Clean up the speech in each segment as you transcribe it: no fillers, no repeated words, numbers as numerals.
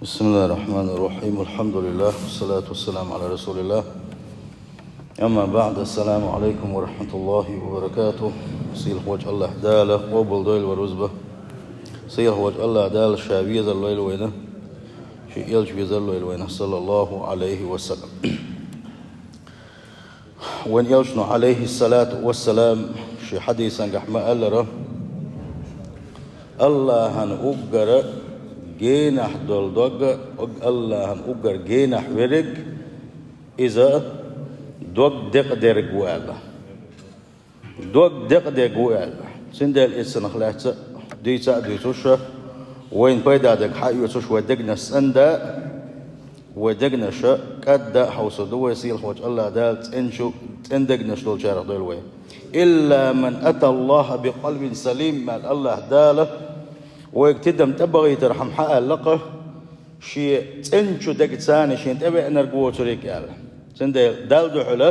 بسم الله الرحمن الرحيم والحمد لله والصلاة والسلام على رسول الله. أما بعد، السلام عليكم ورحمة الله وبركاته. سيل وجه الله داله وبل دويل ورزبه سيل وجه الله دال الشعبية الليل وينه شيء يلج في الليل وينه صلى الله عليه وسلم. وين يلجن عليه الصلاة والسلام شي حديثا قحما ألره الله هن أقر جينح دولدوغ الله هن أقر جينح ورق إذا دوغ دق درق والا دوغ دق درق والا سندل إسن خلاص ديتا ديتوشة وين بيدا دق حيوتوش ودقنا سندا ودقنا شا كدا حوص دو يسيل خوج الله دال تنشو تندقنا شلول شارع دولوي إلا من أتى الله بقلب سليم مال الله داله ويكتدم تبغي ترحم حق لقه شيء تنشو دق ثاني شيء تبي نرجو تريك ياله سند دال دحله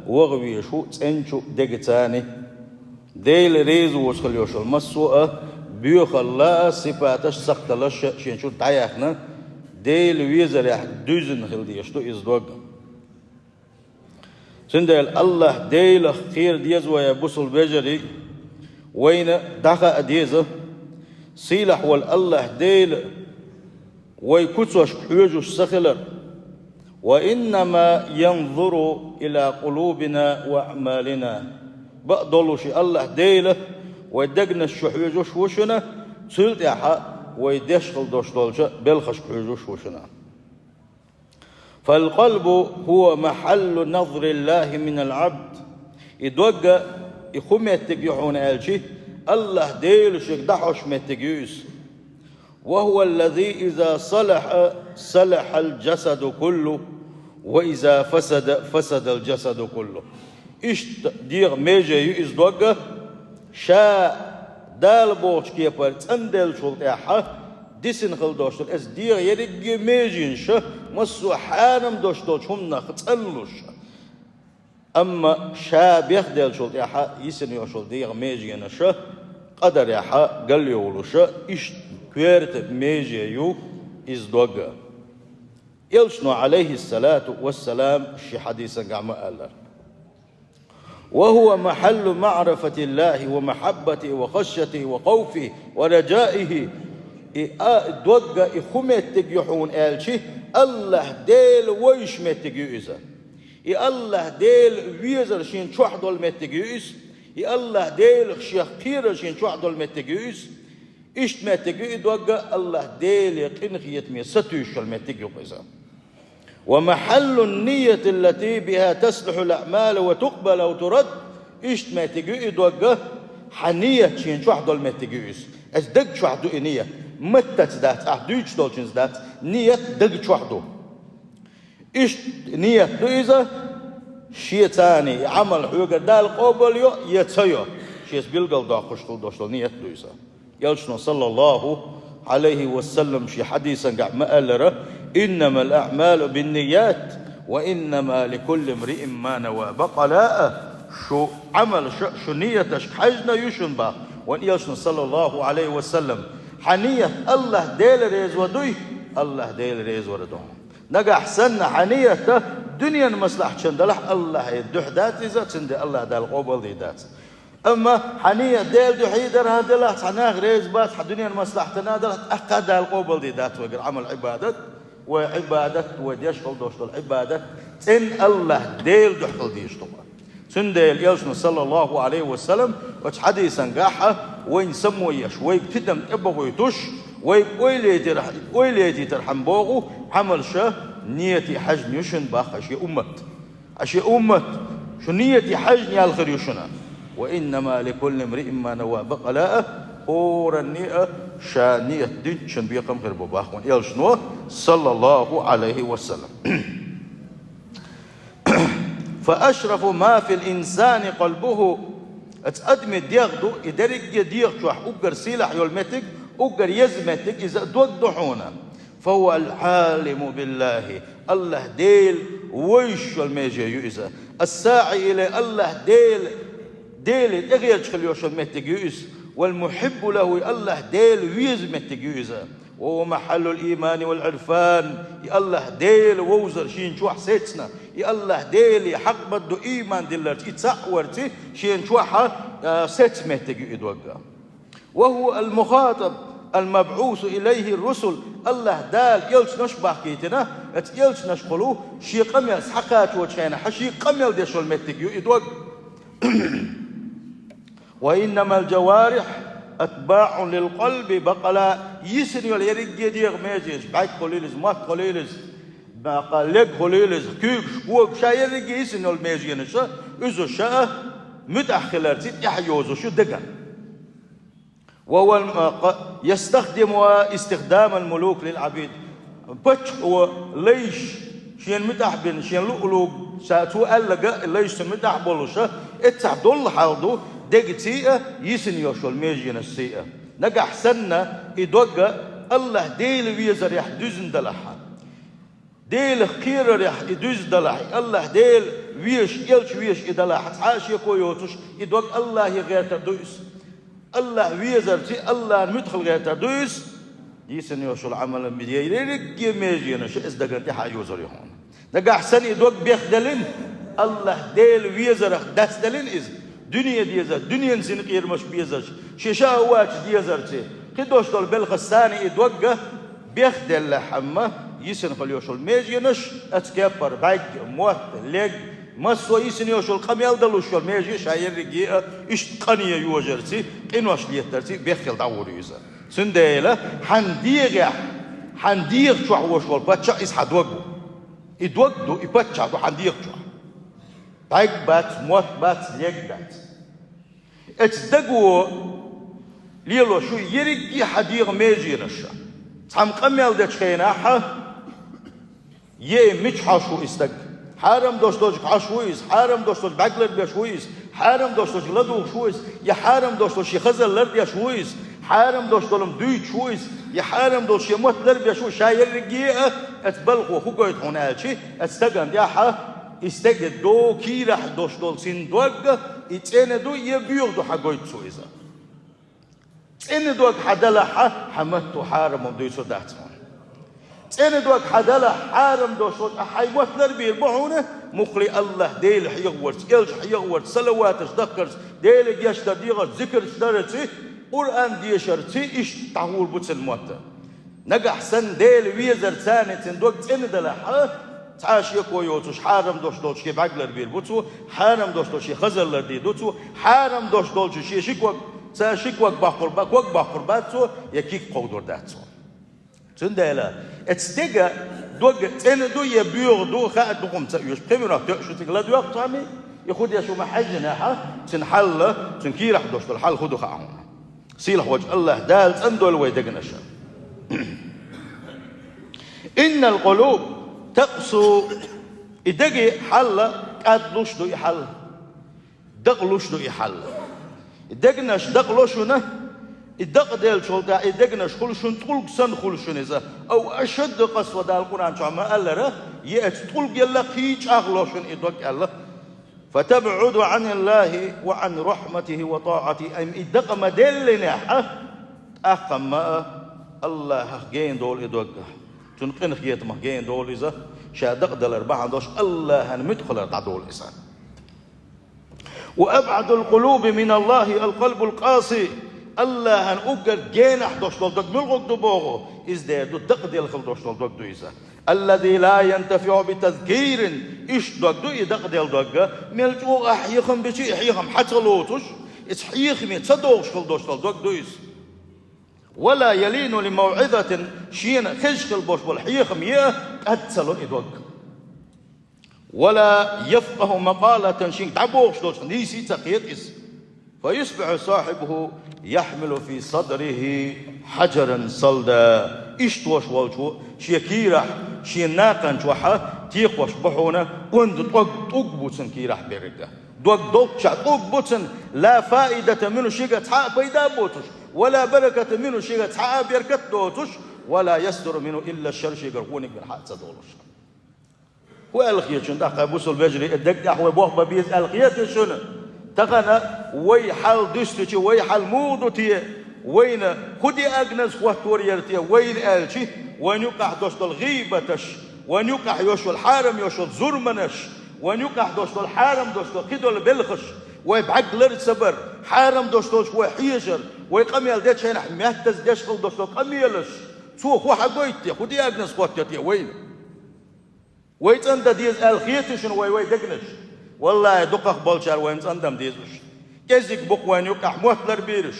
وغوي شو تنشو دق ثاني ديل ريز وصليوش المسوء بيخلا صفاتش سقط لش شيء شو تعيخنا ديل ويزر يح دوزن خلدي شتو إزدوج سندل الله ديل خير ديز ويا بوصل بجري وين دخل ديزه سيلح والله ديل ويكتوش حيوجوش سخلر وإنما ينظر إلى قلوبنا وأعمالنا بقدلوش الله ديل ويدقنا الشحيوجوش وشنا سلت يحا ويدشغل دوش دولجة بلخش حيوجوش وشنا. فالقلب هو محل نظر الله من العبد يدوغ يخميتك يحون ألشي الله ديل شك دحوش متجيوس وهو الذي إذا صلح الجسد كله وإذا فسد الجسد كله إيش دير ميجي يزدوغ شا دال بوش كيبر تندل شولت يحا ديسن خل دوشتل اس دير يرق ميجين شا مسو حانم دوشتل شمنا خطلوش أما شا بيخدل شولت يحا يسن يوشل دير ميجين شا قدر يحا قال يولو شا إيش كويرت ميجي يو إزدوغ يلشنو عليه الصلاة والسلام شي حديثا قعما ألر وهو محل معرفة الله ومحبته وخشيته وخوفه ورجائه دوغا إخمتك يحون آلشي الله ديل ويش متك يؤذى الله ديل ويزر شين شوحدول متك يؤذى الله ديل شيخ خير شين شوحدول متك يؤذى إشت متك يؤذى الله ديل يقين خيتمي ستوش المتك يؤذى ومحل النية التي بها تصلح الأعمال وتقبل أو ترد إشت ما تجي دوجه حنية شين شو حدول ما تجيس أز دق شو حدو نية متى تدات أحدوش دولشين تدات نية دق شو حدو إشت نية دو إذا شيء ثاني عمل حوجة دال قبل يو يتسيو شيء بيلقى داخل شغل دوشل نية دو إذا يلشنا صلى الله عليه وسلم شي حديثا قاع ما قال إنما الأعمال بالنيات وإنما لكل امرئ ما نوى بقى لا شو عمل شو نيتش حجنا يشن با وإن يشن صلى الله عليه وسلم حنية الله ديل ريز ودوي الله ديل ريز وردو نجا أحسن حنية دنيا مصلحة شندلح الله يدح ذات إذا تند الله دال قبل ذي ذات أما حنية ديل دو حيدر هذا لا تناغ ريز بات دنيا مصلحة نادر أقد القبل ذي ذات وقر عمل عبادة وعبادة وديشغل دوشتل عبادة إن الله ديل دحقل ديشتل سنديل يلشن صلى الله عليه وسلم وش حديثا قاحة وين سمو يش وين تدم تبغو يتوش وين ويليتي ترحم بوغو عمل شه نيتي حجن يشن باخ أشي أمت شو نيتي حجن يالخر يشنا وإنما لكل امرئ ما نوى بقلاء أور النية شانية دين شن بيقم غير بباخ وان يلشنو صلى الله عليه وسلم فأشرف ما في الإنسان قلبه أتقدم ديغدو إدرك يديغ شوح أقر سيلح يولمتك أقر يزمتك إذا دوحونا فهو العالم بالله الله ديل ويش الميجي يؤذى الساعي إلى الله ديل إغيج خليوش المتك يؤذى والمحب له الله ديل ويز متجوزة وهو محل الإيمان والعرفان. يا الله ديل ووزر شين شو حسيتنا، يا الله ديل حق بدو إيمان دلرت يتصورتي شين شو ستمتك يدوقا. وهو المخاطب المبعوث إليه الرسل. الله دال يلش نشبه كيتنا يلش نشقلو شي قميل حقات وشينا حشي قميل ديشو المتك يدوق. وإنما الجوارح أتباع للقلب بقلا يسن يرجع ديغ ميجيش بعد قليلز مات قليلز بقى لك قليلز كيك شكوك شاير يرجع يسن الميجين شا إذا شاء متأخلر تيت يحيوزو شو دقن. وهو يستخدم استخدام الملوك للعبيد. بتش هو ليش شين متحبن شين لؤلؤ ساتو ألقى ليش متحبلو شا اتعدل حالدو دقتي يسن يوشو الميجين السيئة نجح سنة يدوغ الله ديل ويزر يحدوزن دلحا ديل خير يح يدوز دلحا الله ديل ويش يلش ويش يدلحا تعاش يكو يوتش يدوغ الله يغير تردوس الله ويزر تي الله مدخل غير تردوس يسن يوشو العمل المدير يرقي ميجين شو ازدقن تحا يوزر يهون نجح سنة يدوغ بيخدلين الله ديل ويزر داس دلين إز دنيا ديزر دنيا نسين غير مش بيزر شيشا واش ديزر تي كدوش دول بالخساني يدوغ بيخدل لحمه يسن خليوشل ميجينش اتكبر باج موت ليج مسو يسن يوشل قميل دلوشل ميجي شاير رجي اش قنيه يوجرتي قنوش ليترتي بيخل داور يزر سنديله حنديغ شو وشول باتشا اس حدوغ يدوغ يباتشا دو حنديغ شو باج بات موت بات ليج بات اتدقوا ليلو شو يرجي حديغ ميجينش تام قميل دچخيناحه مش حاشو استق حرم دوستوج حاشويز حرم دوستوج باقلر بيشويز حرم دوستوج لدو شويز يا حرم دوستوج خزل لرد يشويز حرم دوستولم دوي شويز يا حرم دوش يموت لرد يشو شاير رجيه اتبلغو خوكويت هونالشي استقن ياحه استقد دو كي راح دوستول سين دوغ اتين دو يبيغ دو حقويت سويزا إن دوك حدلا حمدتو حارم ودويسو داتمون إن دوك حدلا حارم دوشوت حيوات نربي البعونة مخلي الله ديل حيغورت يلج حيغورت صلواتش دكرت ديل جاش ديغت ذكر شدرتي قرآن ديشرتي إيش تعول بوتس الموتى نجح سن ديل ويزر ثاني تندوك إن دلا تعاش يكو يوتش حارم دوش دولش كي بعقلر بير بوتسو حارم دوش دولش خزر لردي دوتسو حارم دوش دولش شي شيكوك ساشيك وق باخر باتسو يكيك قودر داتسو تندلا اتستيجا دوغ تن دو يبيغ دو خاط دوم تيوش بريميرا شو تقلا دو طامي ياخذ يا شو محجنا تنحل تنكيرح دوش الحل خذوا خاون سيلح وجه الله دال تندول ويدقنش ان القلوب تقسو ادقي حل قادلوش دو يحل دقلوش دو يحل دقناش دقلوشنا الدق ديل شولدا دقناش خلشون طلق سن خلشون إذا أو أشد قسوة دال القرآن شو ما قال له يأت طلق يلا قيج أغلوشون إدق الله فتبعد عن الله وعن رحمته وطاعته أم الدق ما دلنا أقم الله جين دول إدق تنقن خيات ما جين دول إذا شادق دل أربعة دوش الله هنمدخل تعدول إنسان وأبعد القلوب من الله القلب القاسي الله هن أجر جينح دوش دولدك ملغك دبوغو إزداد الدق الخل دوش دولدك دويزا الذي لا ينتفع بتذكير إيش دق دو يدق دق ملجو أحيخم بشي أحيخم حتى لوتش إسحيخم تصدوغش خل دوش دولدك دويز ولا يلين لموعظة شين خشخل بوش والحيخم يه أتسلو إدوك ولا يفقه مقالة شين تعبوش دوش نيسي تقيتس فيصبح صاحبه يحمل في صدره حجرا صلدا اشتوش والجو شيكيرح شيناقن جوحا تيقوش بحونا وند طق بوتن كيرح بيرقا دوق دوقشا طق بوتن لا فائدة منه شيء تعا بيدا بوتش ولا بركة منه شيء تعا بيركت دوتش ولا يستر منه إلا الشر شيء قرقونك من حق تدولش والخير شن دقة بوصل بجري الدق أحوى بوه ببيز الخير شن تقنا وي حال دستي وي حال مودتي وين خدي أجنس خواتور يرتي وين ألشي وين يقع دوشتل غيبتش وين يقع يوشل حارم يوشل زرمنش وين يقع دوشتل حارم دوشتل قدول بلخش ويبعق لرد صبر حارم دوشتل شوي حيشر ويقميل ديت شين حميتز ديشخل دوشتل قميلش سو خو حقويتي خدي أجنس خواتي وين ويتندى ديز الخيتش وي دقنش والله دقق بالشار وين تندم ديزش كزيك بق وين يقع موتلر بيرش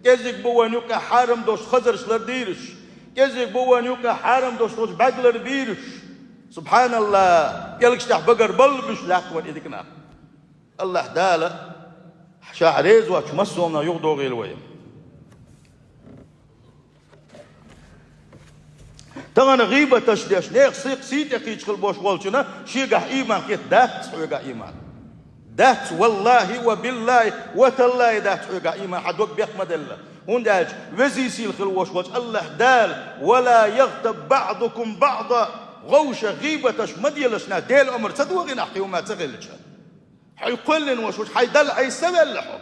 كزيك بو وين يقع حارم دوش خزرش لرديرش كزيك بو وين يقع حارم دوش خوش بعقلر بيرش سبحان الله يلكش تح بقر بلبش لاك وين إدكنا الله دالة شاعريز واتش مسونا يغدو غير وين تغنى غيبة تشديش نيخ سيق سيت يخيش خلبوش والشنا شيقح إيمان كيت دات سحويقح إيمان دات والله وبالله وتالله دات سحويقح إيمان حدوك بيحمد الله هون داج وزي سيل خلوش والش الله دال ولا يغتب بعضكم بعضا غوش غيبة تش مديلشنا ديل أمر تدوغي نحكي وما تغلش حيقلن وشوش حيدل حيسبلحهم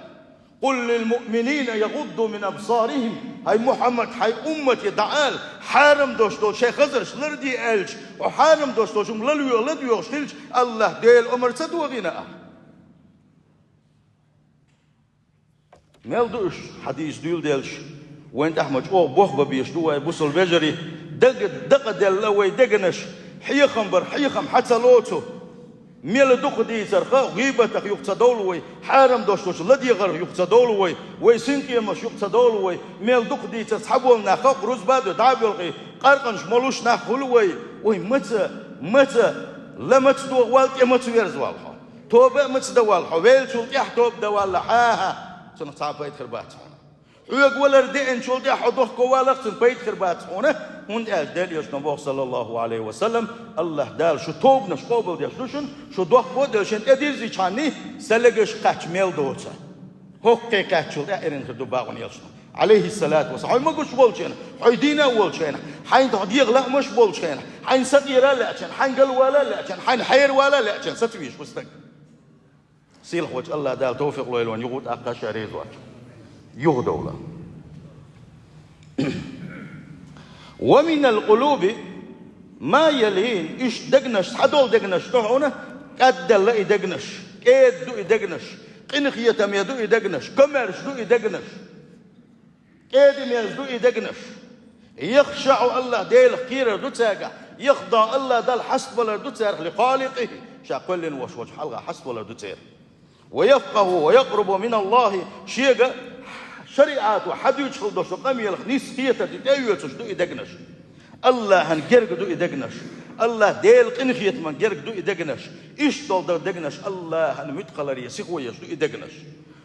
قل للمؤمنين يغضوا من أبصارهم هاي محمد هاي أمتي تعال حارم دوشتو شيخ خزرش لردي ألش وحارم دوشتو شم لديو شتلش الله ديل أمر تدوغينا ميل دوش حديث ديل ديلش وين أحمد بوخ ببيش دوا بوصل بجري دق ديل لوي دقنش حيخم حتى لوتو ميل دوخ دي سرخا غيبتك يقتصدولوي حارم دوشتوش لدي غر يقتصدولوي ويسنكي مش يقتصدولوي ميل دوخ دي تسحبول ناخق روز بادو دابيلغي قرقنش ملوش ناخولوي وي متى لما تدوغ والك متى يرزوالها توبة متى دوالها ويل شلت يحتوب دوالها سنة صعب بيت خربات ويقول ردين شلت يحضوخ كوالك سن بيت خربات هنا هون دال يشنبوه صلى الله عليه وسلم الله دال شو توب نش قابل ديشلوشن شو دوخ بود ديشن ادير زي چاني سلگش قاچ ميل دوتا هوكي قاچول ارين خدو باغون يلشن عليه الصلاة والسلام ما قش بولشين حيدينا ولشين حين تضيق لا مش بولشين حين سقيرا لا حين قل ولا لا حين حير ولا لا ستويش وستك سيل خوج الله دال توفيق له لون يغوت اقا شريز واج يغدولا ومن القلوب ما يلين إيش دقنش حدول دقنش تهونه قد لا يدقنش كيد دو يدقنش قنخية ميدو يدقنش كمرش دو يدقنش كيد ميز دو يدقنش يخشع الله ديل خير دو تساقع يخضع الله دال حسب ولا دو تسارخ لخالقه شاقل وش حلقة حسب ولا دو تسار ويفقه ويقرب من الله شيئا شريعات وحد يدخل دوش قام يلخ نسخية تتأيوت دو يدقنش الله هنجرق دو يدقنش الله ديل قنخية من جرق دو يدقنش إيش دول دو يدقنش الله هنمتقل ريسيخ ويش دو يدقنش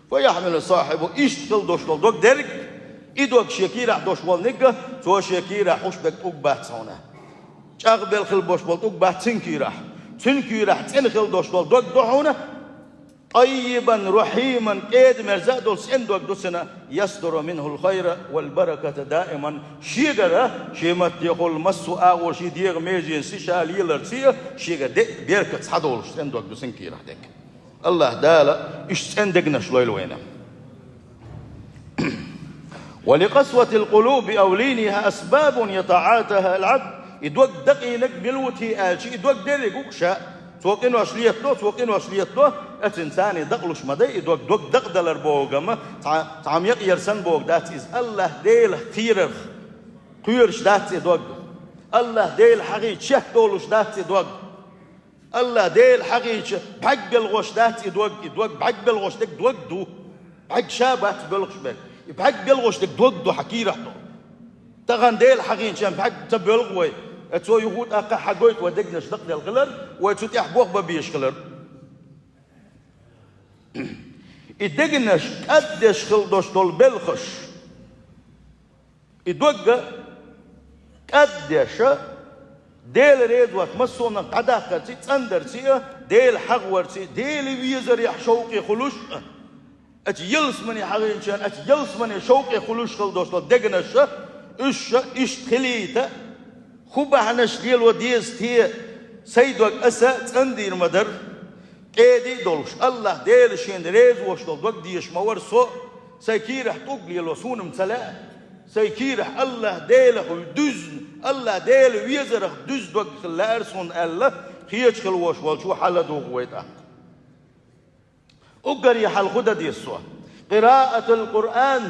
فيحمل صاحبه إيش دول دوش دول دوك درق إدوك شكيرا دوش والنقة تو شكيرا حوش بك أقبات صونا شاقبل خلبوش بول أقبات تنكيرا تنخل دوش دول دوك دوحونا طيبا رحيما كيد مرزا دول سندوك دوسنا يصدر منه الخير والبركة دائما شيغرا شيمت يقول مسو اغور شي ديغ ميجين سيشال يلرسيه شيغا دي بيركت صدول سندوك دوسنكي راح ديك الله دالا ايش سندقنا شلويل وينا ولقسوة القلوب أو لينها أسباب يتعاتها العبد يدوك دقينك ملوتي آلشي يدوك ديري قوكشا توقين واشليت له اتنساني دقلوش مدي دوك دق دلر بوغما تعم يقيرسن بوغ داتيز الله ديل خيرخ قيرش داتي دوك الله ديل حقيق شه دولوش داتي دوك الله ديل حقيق بحق بالغوش داتي دوك بحق بالغوش دك دوك دو بحق شابات بالغوش بك بحق بالغوش دك دوك دو حكيرح دو تغن ديل حقيق شان بحق تبلغوي اتسو يغوت اقا حقويت ودقنش دق ديال غلر واتسو تيحبوخ ببيش غلر يدقنش قدش خلدوش دول بلخش يدوق قدش ديل ريدوات مسونا قداقتي تندرتي ديل حغورتي ديل ويزر يحشوقي خلوش اتي يلس مني حغينشان اتي يلس مني شوقي خلوش خلدوش دول دقنش اش تخليته خوبه هنش ديل وديز تي سيدوك أسا تندير مدر كيدي دولش الله ديل شين ريز وش دول دوك ديش مور سو سيكيرح تقلي لوسون مثلا سيكيرح الله ديله دزن الله ديله ويزرخ دز دوغ خلارسون الله خيش خلوش والشو حل دوغويتا أقري حل خدا ديسوا قراءة القرآن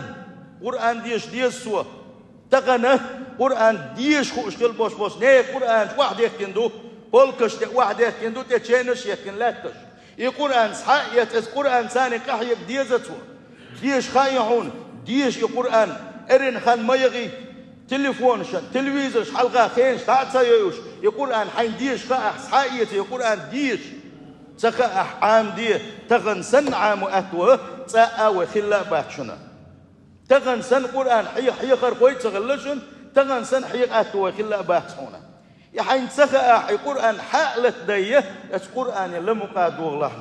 قرآن ديسوا تغنى قرآن ديش خوش كل بوش نه قرآن واحد يكندو بولكش واحد يكندو تشينش يكن لاتش يقرآن صحيح قرآن ثاني قحيك ديزتوا ديش خايحون ديش القرآن ارن خان ما يغي تليفون شن تلفزيون حلقة خينش تعطى يوش القرآن حين ديش خاح صحيح القرآن ديش سخاح عام دي تغن سن عام أتوه تأ وخلا باتشنا تغن سن قرآن حي خرقوي تغلشن تغن سن حي أتوه خلا باتشنا يا حين سخاح القرآن حالة ديه القرآن لم قادو الله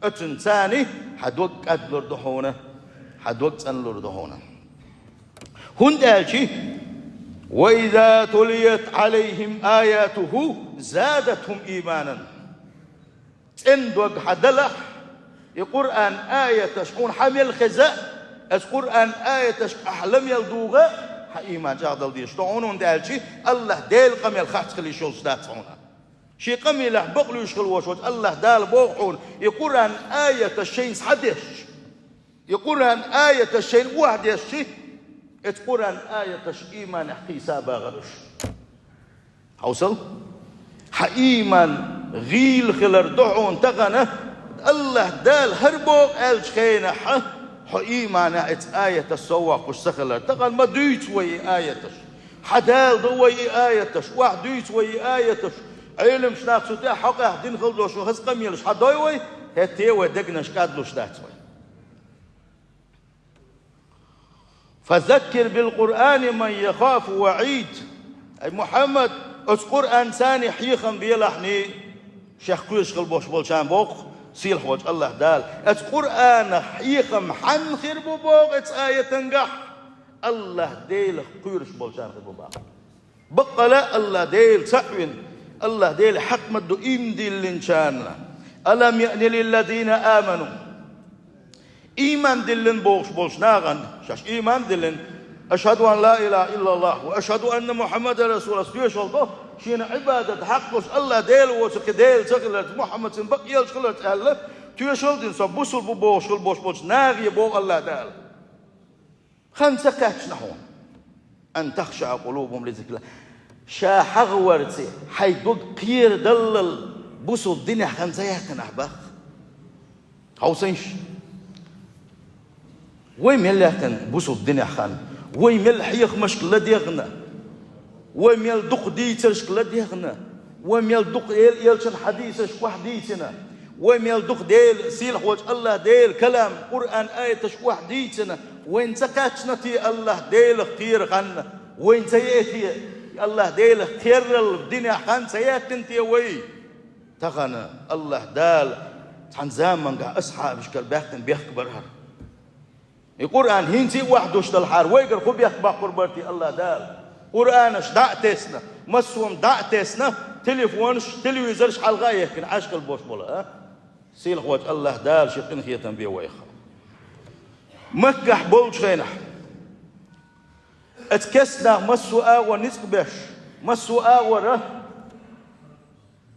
أتنساني حدوك أدلر دهونه حدوك أنلر دهونه هندالشي وإذا تليت عليهم آياته زادتهم إيمانا اندوق حدلح القرآن آية تشكون حمل خزاء القرآن آية تشكون أحلم يلدوغا إيمان جاغدل ديش تعون هندالشي الله ديل قميل خاص خلي شول ستات تعونا شي قميل بقلو يشغل وشوت الله دال بوحون القرآن آية الشين حدش القرآن آية الشين واحد يشي القرآن آية إيمان حسابا غرش حوصل إيمان غيل خلر دعون تغنى الله دال هربوك الشخينة إيمان آية السواق والسخلر تغن ما دويت وي آية حدال دوي آية واحد دويت وي آية علم شناق سوتا حقا دين خلدوش وخز قميلش حدوي وي هتي ودقنش كادلوش داتوي فذكر بالقرآن من يخاف وعيد أي محمد القرآن ثاني حيخا بيلحني شيخ كويش خلبوش بولشان بوق سيل حوج الله دال القرآن حيخا محن خربو بوق آية تنقح الله ديل كويرش بولشان خربو بوق بقلا الله ديل سعوين الله ديل حق مدو إمدي اللنشان ألم يأن للذين آمنوا إيمان دلن بولش ناغن شاش إيمان دلن أشهد أن لا إله إلا الله وأشهد أن محمد رسول الله سيشلطه شين عبادة حقش الله ديل وسك ديل سغلت محمد سن بقي الشغلت الله تيشلطن سبوسل بوش ناغي بو الله دال خمسة كاتش نحون أن تخشع قلوبهم لذكر الله شا حغورتي حيدوك قير دلل بوسل الدنيا خمسة يحكن أحباخ حوسينش ويم يلهتن بوسو الدنيا خان ويم يلحيخ مشكلة ديغنا ويم يلدق ديترش كلا ديغنا ويم يلدق يلشن حديثش وحديثنا ويم يلدق ديل سيل حوج الله ديل كلام قرآن آيتش وحديثنا وين سكاتشنا تي الله ديل اختير خان وين سيأتي الله ديل اختير الدنيا خان سيأتن تي وي تغنى الله دال عن زمان قا أصحاب شكل بيختن بيخبرها القرآن هنسي وحدوش الحار ويقر خو بيخبر قربتي الله دال قرآنش دعتسنا مسوم دعتسنا تليفونش تلفزيونش حلقة يمكن عشق البوش بولا سيل خوات الله دال شقن خيتن بيه ويخا مكح بولش خينح اتكسنا مسو آوى نسق بيش مسو آوى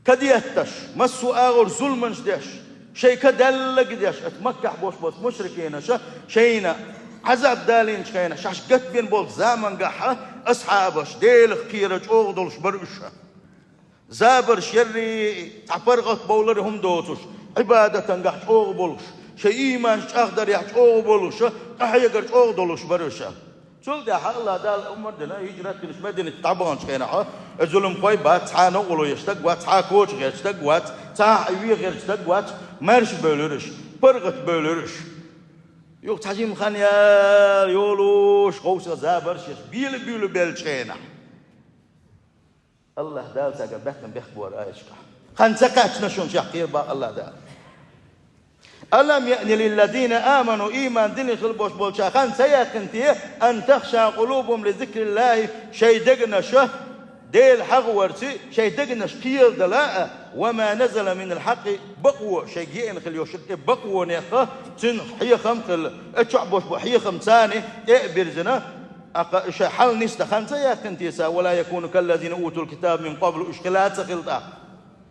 كديتش مسو آوى ظلمنش ديش شيء كدل قديش اتمكح بوش مشركين شينا عذاب دالين شينا شاش قت بين بول زامن قحة أصحابش ديل خيرج أغدلش برشة زابر شري تعبرغت بولرهم دوتش عبادة قحت أغبلش شيء إيمان أقدر يحت أغبلش أحيقرش أغدلش برشة شل ده الله دال أمر دنا هجرة كنش مدينة تعبان شينا الظلم قوي بات حانو ولو يشتق وات حاكوش يشتق وات تعوي غير يشتق وات مرش بولرش برغت بولرش يوك تحجيم خانيال يولوش خوش زابرش بيل بيلشينا الله دال ساقا بحثن بيخبور آيشكا خان سكاتنا شون شاقير با الله دال ألم يأن للذين آمنوا إيمان دين خلبوش بولشا خان سيكنتي أن تخشى قلوبهم لذكر الله شيء دقنا شه ديل حق ورسي شيء دقنش قيل دلاء وما نزل من الحق بقوة شيء جين خليو شك بقوة نيخه تن حيخم خل اتشعبوش بحيخم ثاني برزنا شيء حل نستخنت يا كنتيسا ولا يكون كالذين أوتوا الكتاب من قبل إشكالات خلطة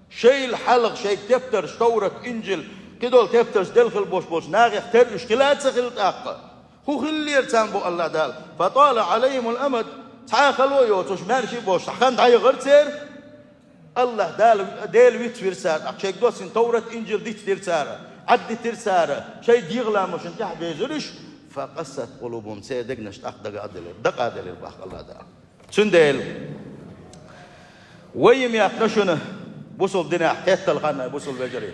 شيء الحلق شيء تفتر تورة إنجيل كدول تفتر دلخل بوش ناغي اختار إشكالات خلطة هو خلي يرتان بو الله دال فطال عليهم الأمد تعاخلوا يوتوش مارشي بوش تخان تعي غرتير الله دال ويت فيرسار أكشيك دوسين تورة إنجيل ديت تيرسار عدي تيرسار شيء ديغلا مش انتح بيزرش فقست قلوبهم سيدك نشتاق دق عدل الباخ الله دال سندل ويم ياقنشنا بوصل دنا حكيت الغنا بوصل بجري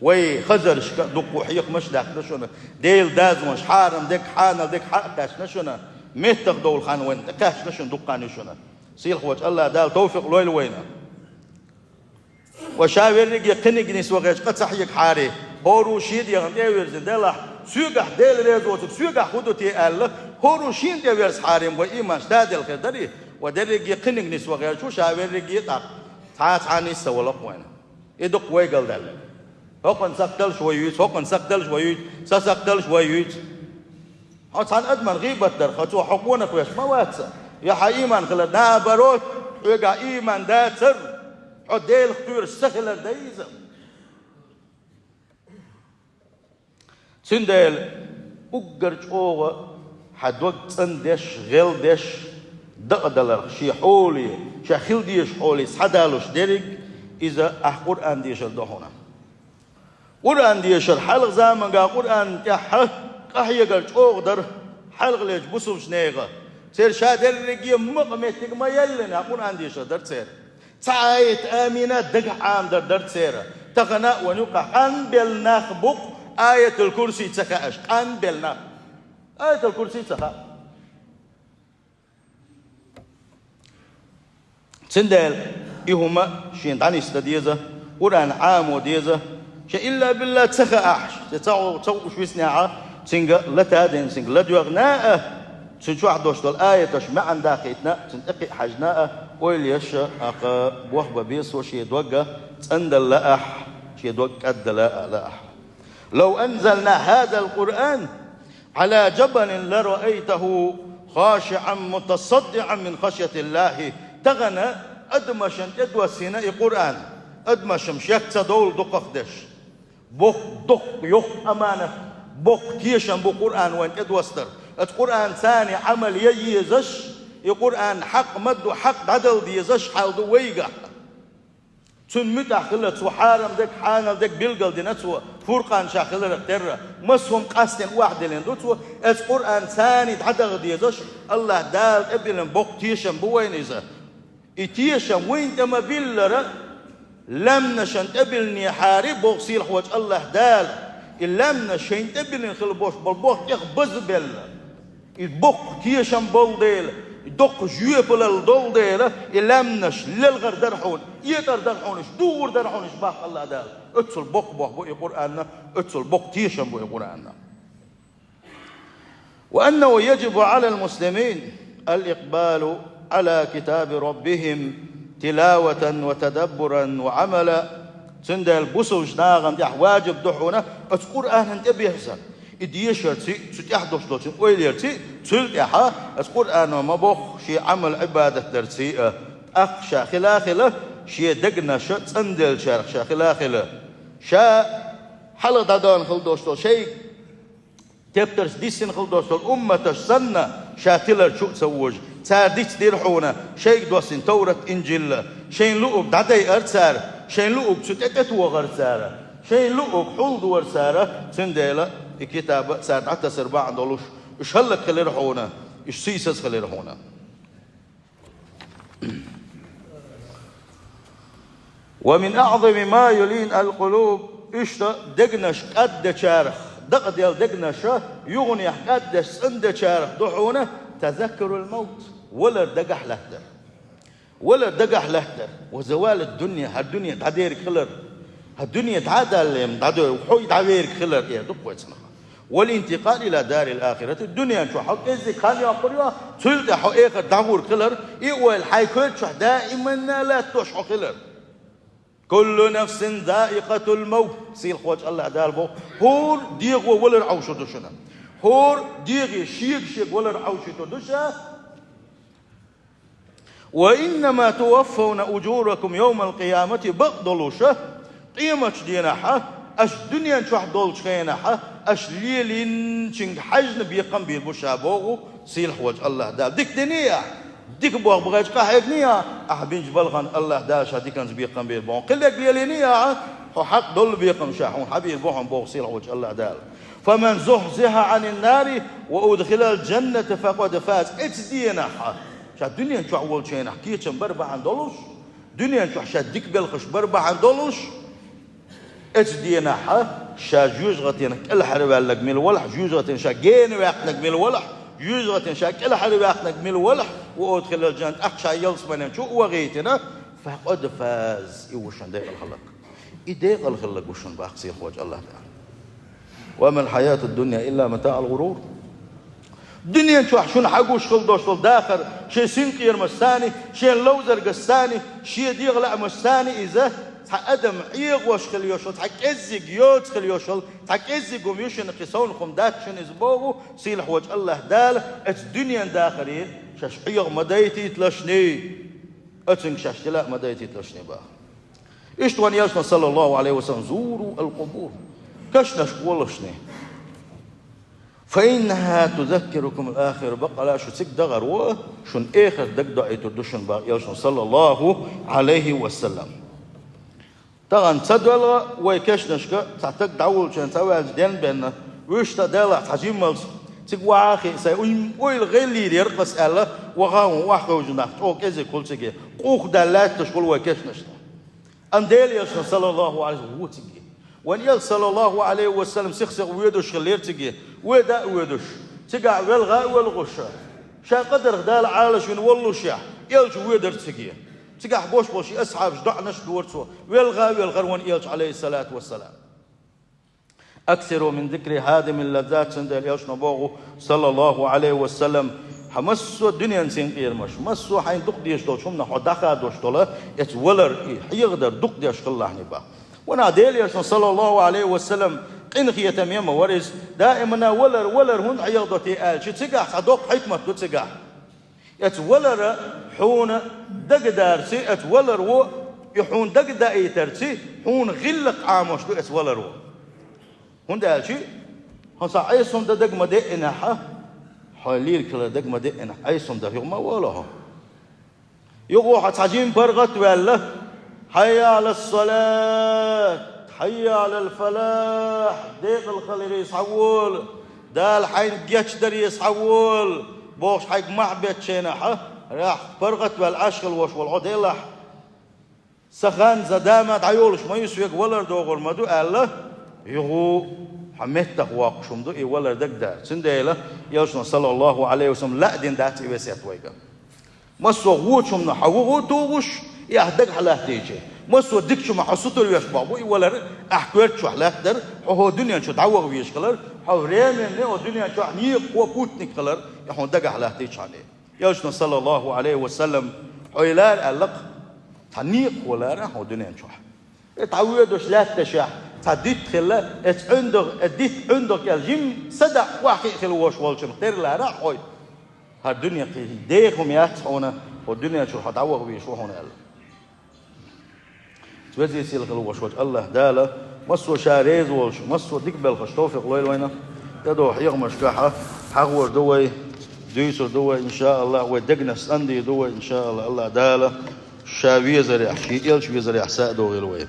وي خزرش دقو حيق مش داقنشنا ديل داز مش حارم ديك حانا ديك حقاش نشنا ميتق دول خان وين كاش نشن دقاني شنا سيل خوات الله دال توفيق لويل وينا وشاور رجي قنق نس وغيش قد صحيك حاري هورو شيد يغن ديويرزن ديلا سوغح ديل ريزوتك سوغح خدوتي ألا هورو شين ديويرز حاريم وإيمان شداد الخدري ودرجي قنق نس وغيش وشاور رجي تعات عني سولق وين يدق ويقل دل هوكن سقدل شويوت هوكن سقدل شويوت سسقدل شويوت عن أدمن غيبة در خطوة حقونا كويش ما واتسا يا حيمان خلال نابروت ويقع إيمان داتر عديل خطور السخلة دايزة سندل أقرج أوغا حد وقت سندش غلدش دقدلر شي حولي شي خلديش حولي سحدالوش ديرك إذا قرآن ديش الدهونا قرآن ديش الحلق زامن قا قرآن تحه قحية قرج أغدر حلق ليش بصوش نيغة سير شادر رجية مقمتك ما يلنا قرآن ديش در سير تعايت آمينة دق عام در سير تغنى ونقع قنبل نخبق آية الكرسي تسكاش قنبل نخ آية الكرسي تسكا سندل إهما شين دعني استديزة قرآن عام وديزة شيء إلا بالله تسخا أحش تتعو شو سناعة سنجا لتادين سنجا لدوغناء سنشو عدوش دول آية تشمع عن داقيتنا سنتقي حجناء ويليش أقا بوحبة بيس وشي دوغا تندل لأح شي دوغ أد لأح لو أنزلنا هذا القرآن على جبل لرأيته خاشعا متصدعا من خشية الله تغنى أدمشن أدوى سيناء قرآن أدمشن شيكتا دول دقاقدش بوخ دق يخ أمانة بوخ تيشن بو قرآن وين أدوستر القرآن ثاني عمل ييزش القرآن حق مد حق عدل ديزش حال دو ويقع تنمت أخلت سحارم دك حانل دك بلغل دي نتسوى فرقان شاخلر اختر مسهم قاستين واحد لين دوتسوى القرآن ثاني عدل ديزش الله دال ابن بوخ تيشن بو وين إذا إتيشن وين تما بلر لم نشن تبلني حارب بوغسيل حوج الله دال لم نشن تبلن خلبوش بالبوخ يخبز بل البوخ تيشن بول ديل دق جوه بلال دول ديل لم نش للغر درحون يتر درحونش دور درحونش باق الله دال اتسل بوخ بوخ بو قرآننا اتسل بوخ تيشن بو قرآننا وأنه يجب على المسلمين الإقبال على كتاب ربهم تلاوة وتدبرا وعملا سندل بوسوش ناغم دح واجب دحونا القرآن انت بيحسن إديشرتي تتحدث دوتين ويليرتي تلتحا القرآن ما بوخ شي عمل عبادة درسي شا خلاخلة شي دقنا شا سندل شا خلاخلة شا حلق دادان خلدوشتو شي تبترس ديسين خلدوشتو أمتش سنة شاتلر شو تسوج تارديت ديرحونا شيء دوسين تورة إنجيل شين لؤب دعدي أرسار شين لؤب ستتت وغرسارة شين لؤب حول ورسارة سنديلة الكتاب سار عتا سرباع عندولوش إيش هلك خلي رحونا إيش سيسس خلي رحونا ومن أعظم ما يلين القلوب إيش دقنش قد شارخ دق ديال دقنش يغني قدش سند شارخ دحونا تذكر الموت ولا دقح لهتر ولا دقح لهتر وزوال الدنيا هالدنيا تعديرك خلر هالدنيا تعدل تعدل وحوي تعديرك خلر يا دق ويتسنخ والانتقال إلى دار الآخرة الدنيا شو حق إذا كان يقول تلت حق آخر دعور كلر إيوال حيكون شو دائما لا تشحق كلر كل نفس ذائقة الموت سيل خوش الله دالبو هور ديغ ولر عوشو دشنا هور ديغ شيك ولر عوشو دشا وإنما توفون أجوركم يوم القيامة بقدلوشه قيمة ديناحة أش دنيا شو حدول شخيناحة أش ليلين شنك حجن بيقم بالمشابه سيل خوش الله دال ديك دنيا ديك بوغ بغاش قاحيك نيا أحبين جبلغان الله داشا ديك أنز بيقم بالبون قلك بيلينيا هو حق دول بيقم شاحون حبيب بوهم بوغ سيل خوش الله دال فمن زحزح عن النار وأدخل الجنة فقد فاز اتديناحة شا دنيا شو أول شيء نحكي كم بربع عن دولش دنيا شو حشا ديك بالخش بربع عن دولش اتدينا حا شا جوج غتينك الحرب لك من الولح جوج غتين شا جين وقتك من الولح جوج غتين شا كل حرب وقتك من الولح وأدخل الجنة أخشى يلص من شو وغيتنا فقد فاز يوشن ديق الخلق يديق الخلق وشن باخسي خوج الله تعالى وما الحياة الدنيا إلا متاع الغرور دنيا شو حقوش خلدوش داخل شيء سنقير مساني شيء لوزر قساني شيء ديغلع مساني إذا ادم عيق وش خليوشل ازق يوت خليوشل ازق وميشن قيسون خمداتشن ازبوغو سيل حوج الله دال الدنيا داخلي شاش عيق مدايتي تلشني اتنك شاش لا مدايتي تلشني با اشتوان ياشنا صلى الله عليه وسلم زوروا القبور كشنش ولشني فإنها تذكركم الآخر بقى لا شو سك دغر وشن آخر دق دعيت الدشن با ياشنا صلى الله عليه وسلم طبعا تصدق ويكشنشك تعتق دعول شان تسوي الدين بيننا ويش تدلع تحجيم ملص تقوى عاخي سيقول ويل لي يرقص الله وغاون واحد وجناح أو كذا كل شيء قوخ دلات تشغل ويكشنش أنديل يشن صلى الله عليه وسلم هو تجي ونيل صلى الله عليه وسلم سخسق ويدوش خلير تجي ودا ويدوش تقع والغاء والغشة شا قدر دال عالش والله شا يلش ويدر تجي تقع بوش أصحاب جدع نش دورتوا والغاوي الغروان إيلش عليه الصلاة والسلام أكثروا من ذكر هادم اللذات سند إيلش نبوغو صلى الله عليه وسلم حمسوا الدنيا نسين غير مش مسوا حين دق ديش دول شمنا حداخا دوش دولا يتولر يقدر دق ديش الله نبا وناديل إيلش صلى الله عليه وسلم إن خي تميم ورز دائما ولر هون عيضتي آل شي تقع صدق حكمة تقع يتولر حون دق دارسي اتولر و يحون دق داي ترسي حون غلق عامش دو اتولر و هون دالشي هون عيسون دق مدينة حليل كلا دق مدينة عيسون دق ما ولا يقو حتجين برغت ولا حي على الصلاة حي على الفلاح ديق الخليل يصحول دال حين جيتشدر يصحول بوش حق معبد شيناحة راح برغت والعشق الوش والعديلة سخان زدامة عيولش ما يسويق ولا دوغر مدو الله يغو حميت واقشم دو ولا دقدار سنديله يوشنا صلى الله عليه وسلم لا دين داتي وسيت ويقا مسو غوتشم نحوغو دوغش يهدق على تيجي مسو ديكشو ما حسوتو يشبابو ولا احكويت شو على در هو دنيا شو تعوغ ويشكلر هو ريمن نو دنيا شو نيق وبوتني كلر يحون دق على تيجي عليه يوشنا صلى الله عليه وسلم حيلار ألق تنيق ولا راح ودنيا نشوح تعودش لا تشاح تديت خلا عندك الجيم صدق واحد خلوش والشم تير لا راح هاي هالدنيا كي ديهم يات هنا والدنيا شو هتعوق بيشوا هنا الله توزي سيل خلوش وش الله داله مسوا شاريز والش مسوا ديك بالخشوف قليل وينه تدو حيق مشكحة حغور دوي ديسر دوي إن شاء الله ودقنا سندي دوي إن شاء الله الله داله شاوية زريح شيء يلش بيزريح ساء دوغي الوين